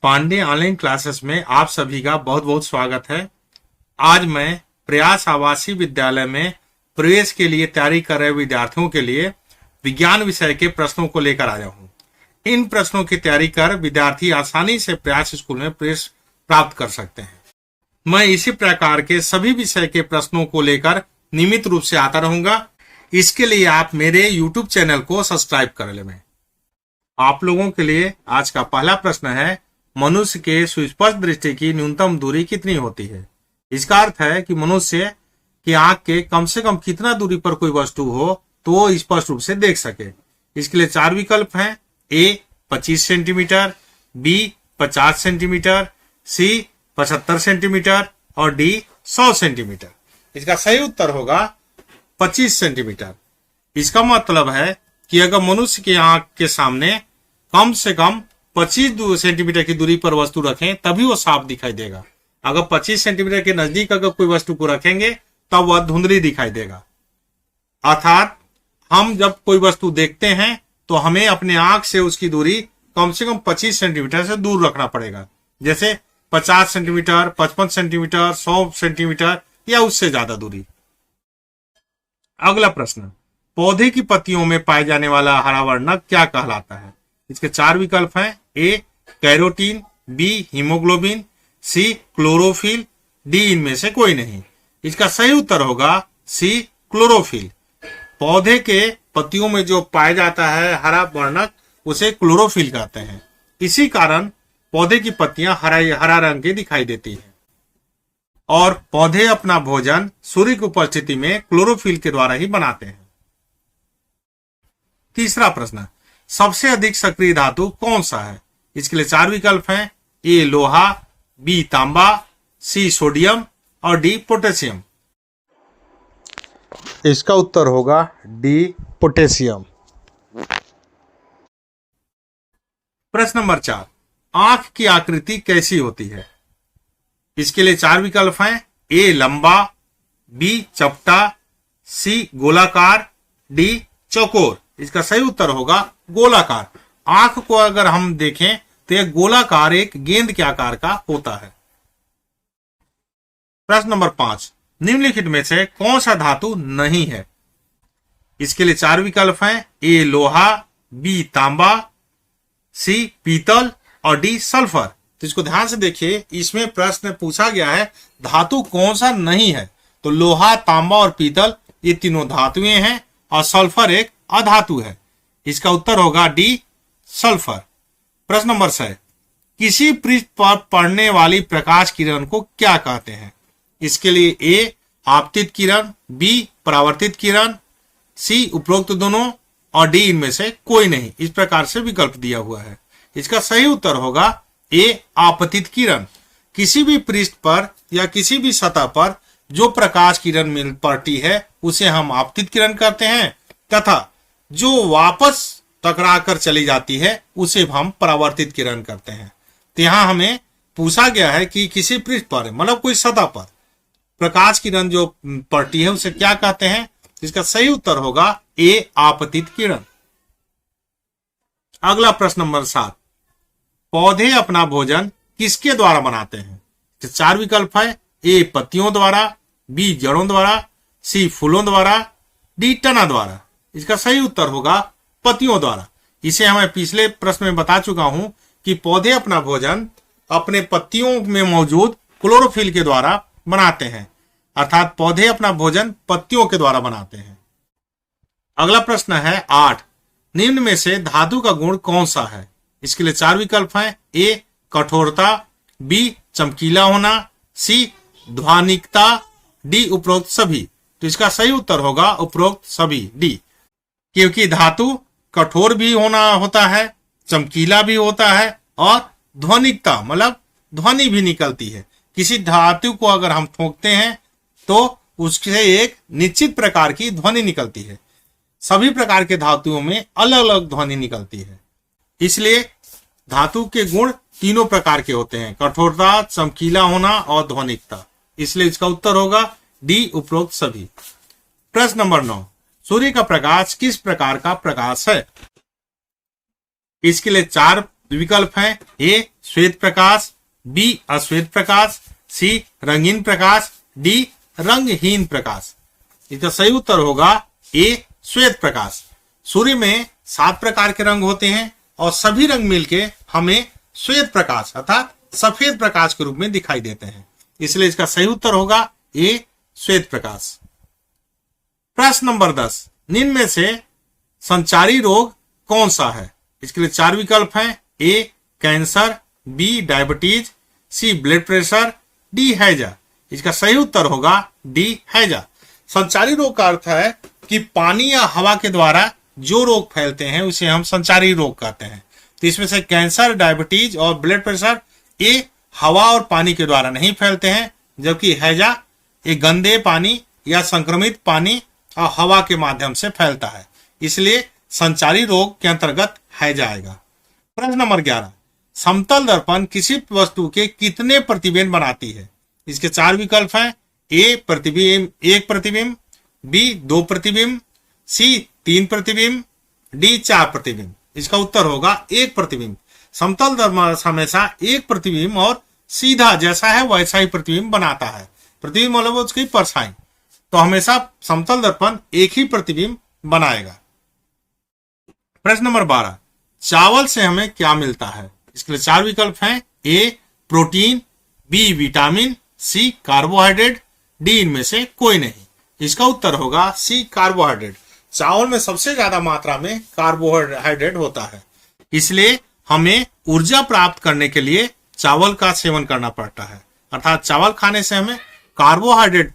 Pandey online classes में आप सभी का बहुत बहुत स्वागत है। आज मैं प्रयास आवासीय विद्यालय में प्रवेश के लिए तैयारी कर रहे विद्यार्थियों के लिए विज्ञान विषय के प्रश्नों को लेकर आया हूं। इन प्रश्नों की तैयारी कर विद्यार्थी आसानी से प्रयास स्कूल में प्रवेश प्राप्त कर सकते हैं। मैं इसी प्रकार के सभी विषय के प्रश्नों को लेकर नियमित रूप से आता रहूंगा। इसके लिए आप मेरे YouTube चैनल को सब्सक्राइब कर लें। आप लोगों के लिए आज का पहला प्रश्न है, मनुष्य के सुस्पष्ट दृष्टि की न्यूनतम दूरी कितनी होती है। इसका अर्थ है कि मनुष्य की आंख के कम से कम कितना दूरी पर कोई वस्तु हो तो वो स्पष्ट रूप से देख सके। इसके लिए 4 विकल्प हैं। ए 25 सेंटीमीटर, बी 50 सेंटीमीटर, सी 75 सेंटीमीटर और डी 100 सेंटीमीटर। इसका सही उत्तर होगा 25 सेंटीमीटर। इसका मतलब है कि अगर मनुष्य की आंख के सामने कम से कम 25 सेंटीमीटर की दूरी पर वस्तु रखें तभी वो साफ दिखाई देगा। अगर 25 सेंटीमीटर के नजदीक अगर कोई वस्तु को रखेंगे तब वह धुंधली दिखाई देगा। अर्थात हम जब कोई वस्तु देखते हैं तो हमें अपने आंख से उसकी दूरी कम से कम 25 सेंटीमीटर से दूर रखना पड़ेगा। जैसे 50 सेंटीमीटर, 55 सेंटीमीटर, 100 सेंटीमीटर या उससे ज्यादा दूरी। अगला प्रश्न, पौधे की पत्तियों में पाए जाने वाला हरा वर्णक क्या कहलाता है। इसके 4 विकल्प हैं। A carotene, B haemoglobin, C chlorophyll, D इनमें से कोई नहीं। इसका सही उत्तर होगा सी क्लोरोफिल। पौधे के पत्तियों में जो पाया जाता है हरा वर्णक उसे क्लोरोफिल कहते हैं। इसी कारण पौधे की पत्तियां हरा रंग की दिखाई देती हैं और पौधे अपना भोजन सूर्य की उपस्थिति में क्लोरोफिल के द्वारा ही बनाते हैं। तीसरा प्रश्न, सबसे अधिक सक्रिय धातु कौन सा है। इसके लिए 4 विकल्प हैं। ए लोहा, बी तांबा, सी सोडियम और डी पोटेशियम। इसका उत्तर होगा डी पोटेशियम। प्रश्न नंबर 4, आंख की आकृति कैसी होती है। इसके लिए 4 विकल्प हैं। ए लंबा, बी चपटा, सी गोलाकार, डी चौकोर। इसका सही उत्तर होगा गोलाकार। आंख को अगर हम देखें तो यह गोलाकार एक गेंद के आकार का होता है। प्रश्न नंबर 5, निम्नलिखित में से कौन सा धातु नहीं है। इसके लिए 4 विकल्प हैं। ए लोहा, बी तांबा, सी पीतल और डी सल्फर। तो इसको ध्यान से देखिए, इसमें प्रश्न पूछा गया है धातु कौन सा नहीं है। तो लोहा, तांबा और पीतल ये तीनों धातुएं हैं और सल्फर एक अधातु है। इसका उत्तर होगा डी सल्फर। प्रश्न नंबर 6, किसी पृष्ठ पर पड़ने वाली प्रकाश किरण को क्या कहते हैं। इसके लिए ए आपतित किरण, बी परावर्तित किरण, सी उपरोक्त दोनों और डी इनमें से कोई नहीं। इस प्रकार से विकल्प दिया हुआ है। इसका सही उत्तर होगा ए आपतित किरण। किसी भी पृष्ठ पर या किसी भी सतह पर जो प्रकाश किरण मिल पड़ती है उसे हम आपतित किरण कहते हैं तथा जो वापस टकरा कर चली जाती है उसे हम परावर्तित किरण करते हैं। तो यहां हमें पूछा गया है कि किसी पृष्ठ पर मतलब कोई सतह पर प्रकाश किरण जो पड़ती है उसे क्या कहते हैं। इसका सही उत्तर होगा ए आपतित किरण। अगला प्रश्न नंबर 7, पौधे अपना भोजन किसके द्वारा बनाते हैं। 4 विकल्प है। ए पत्तियों द्वारा, बी जड़ों द्वारा, सी फूलों द्वारा, डी तना द्वारा। इसका सही उत्तर होगा पत्तियों द्वारा। इसे हमें पिछले प्रश्न में बता चुका हूं कि पौधे अपना भोजन अपने पत्तियों में मौजूद क्लोरोफिल के द्वारा बनाते हैं। अर्थात पौधे अपना भोजन पत्तियों के द्वारा बनाते हैं। अगला प्रश्न है 8, निम्न में से धातु का गुण कौन सा है। इसके लिए 4 विकल्प हैं। ए कठोरता, बी चमकीला होना, सी ध्वनिकता, डी उपरोक्त सभी। तो इसका सही उत्तर होगा उपरोक्त सभी, डी। क्योंकि धातु कठोर भी होता है, चमकीला भी होता है और ध्वनिकता मतलब ध्वनि भी निकलती है। किसी धातु को अगर हम ठोकते हैं तो उससे एक निश्चित प्रकार की ध्वनि निकलती है। सभी प्रकार के धातुओं में अलग अलग ध्वनि निकलती है। इसलिए धातु के गुण तीनों प्रकार के होते हैं, कठोरता, चमकीला होना और ध्वनिकता। इसलिए इसका उत्तर होगा डी उपरोक्त सभी। प्रश्न नंबर 9, सूर्य का प्रकाश किस प्रकार का प्रकाश है। इसके लिए 4 विकल्प हैं ए श्वेत प्रकाश, बी अश्वेत प्रकाश, सी रंगीन प्रकाश, डी रंगहीन प्रकाश। इसका सही उत्तर होगा ए श्वेत प्रकाश। सूर्य में 7 प्रकार के रंग होते हैं और सभी रंग मिलके हमें श्वेत प्रकाश अर्थात सफेद प्रकाश के रूप में दिखाई देते हैं, इसलिए इसका सही उत्तर होगा ए श्वेत प्रकाश। प्रश्न नंबर 10, निम्न में से संचारी रोग कौन सा है? इसके लिए 4 विकल्प हैं ए कैंसर, बी डायबिटीज, सी ब्लड प्रेशर, डी हैजा। इसका सही उत्तर होगा डी हैजा। संचारी रोग का अर्थ है कि पानी या हवा के द्वारा जो रोग फैलते हैं उसे हम संचारी रोग कहते हैं। तो इसमें से कैंसर, डायबिटीज और ब्लड प्रेशर ये हवा और पानी के द्वारा नहीं फैलते हैं, जबकि हैजा ये गंदे पानी या संक्रमित पानी और हवा के माध्यम से फैलता है, इसलिए संचारी रोग के अंतर्गत हैजा आएगा। प्रश्न नंबर 11, समतल दर्पण किसी वस्तु के कितने प्रतिबिंब बनाती है? इसके 4 विकल्प हैं ए प्रतिबिंब 1 प्रतिबिंब, बी 2 प्रतिबिंब, सी 3 प्रतिबिंब, डी 4 प्रतिबिंब। इसका उत्तर होगा 1 प्रतिबिंब। समतल दर्पण हमेशा 1 प्रतिबिंब और सीधा जैसा है वैसा ही प्रतिबिंब बनाता है। प्रतिबिंब मतलब उसकी परछाई, तो हमेशा समतल दर्पण एक ही प्रतिबिंब बनाएगा। प्रश्न नंबर 12, चावल से हमें क्या मिलता है? इसके लिए 4 विकल्प हैं ए प्रोटीन, बी विटामिन, सी कार्बोहाइड्रेट, डी इनमें से कोई नहीं। इसका उत्तर होगा सी कार्बोहाइड्रेट। चावल में सबसे ज्यादा मात्रा में कार्बोहाइड्रेट होता है, इसलिए हमें ऊर्जा प्राप्त करने के लिए चावल का सेवन करना पड़ता है, अर्थात चावल खाने से हमें कार्बोहाइड्रेट